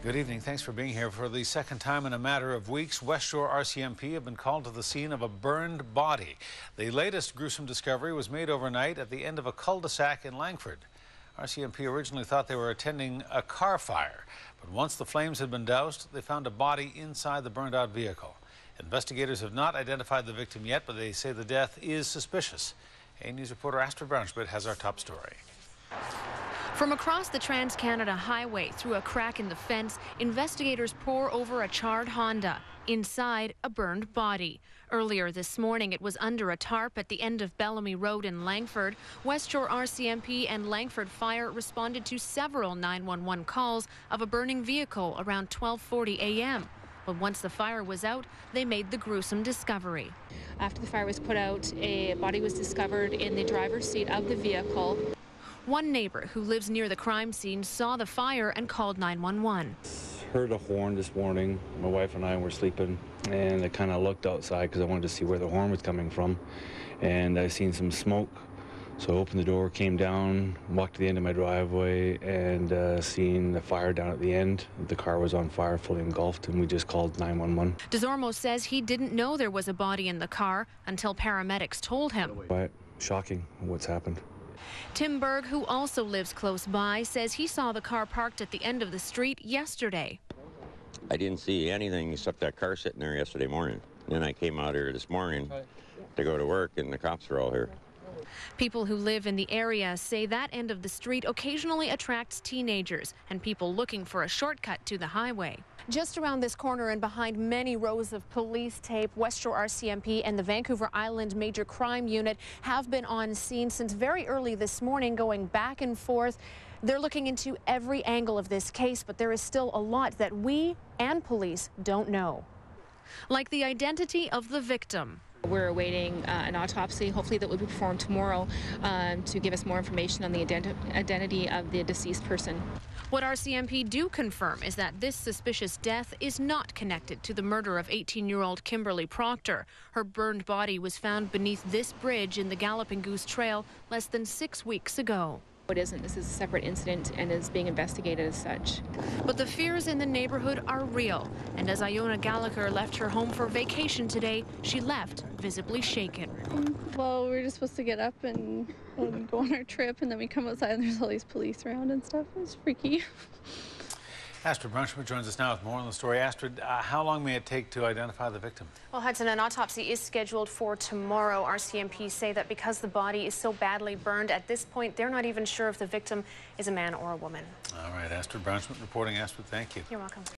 Good evening. Thanks for being here. For the second time in a matter of weeks, West Shore RCMP have been called to the scene of a burned body. The latest gruesome discovery was made overnight at the end of a cul-de-sac in Langford. RCMP originally thought they were attending a car fire, but once the flames had been doused, they found a body inside the burned-out vehicle. Investigators have not identified the victim yet, but they say the death is suspicious. A News reporter Astrid Brownschmidt has our top story. From across the Trans-Canada Highway through a crack in the fence, investigators pore over a charred Honda. Inside, a burned body. Earlier this morning, it was under a tarp at the end of Bellamy Road in Langford. West Shore RCMP and Langford Fire responded to several 911 calls of a burning vehicle around 12:40 a.m. But once the fire was out, they made the gruesome discovery. After the fire was put out, a body was discovered in the driver's seat of the vehicle. One neighbor who lives near the crime scene saw the fire and called 911. Heard a horn this morning. My wife and I were sleeping, and I kind of looked outside because I wanted to see where the horn was coming from, and I seen some smoke. So I opened the door, came down, walked to the end of my driveway, and seen the fire down at the end. The car was on fire, fully engulfed, and we just called 911. Desormeaux says he didn't know there was a body in the car until paramedics told him. But shocking what's happened. Tim Berg, who also lives close by, says he saw the car parked at the end of the street yesterday. I didn't see anything except that car sitting there yesterday morning. Then I came out here this morning to go to work, and the cops were all here. People who live in the area say that end of the street occasionally attracts teenagers and people looking for a shortcut to the highway. Just around this corner and behind many rows of police tape, West Shore RCMP and the Vancouver Island Major Crime Unit have been on scene since very early this morning, going back and forth. They're looking into every angle of this case, but there is still a lot that we and police don't know. Like the identity of the victim. We're awaiting an autopsy, hopefully that will be performed tomorrow, to give us more information on the identity of the deceased person. What RCMP do confirm is that this suspicious death is not connected to the murder of 18-year-old Kimberly Proctor. Her burned body was found beneath this bridge in the Galloping Goose Trail less than 6 weeks ago. It isn't. This is a separate incident and is being investigated as such. But the fears in the neighborhood are real. And as Iona Gallagher left her home for vacation today, she left visibly shaken. Well, we were just supposed to get up and go on our trip, and then we come outside and there's all these police around and stuff. It was freaky. Astrid Brownschmidt joins us now with more on the story. Astrid, how long may it take to identify the victim? Well, Hudson, an autopsy is scheduled for tomorrow. RCMP say that because the body is so badly burned, at this point, they're not even sure if the victim is a man or a woman. All right, Astrid Brownschmidt reporting. Astrid, thank you. You're welcome.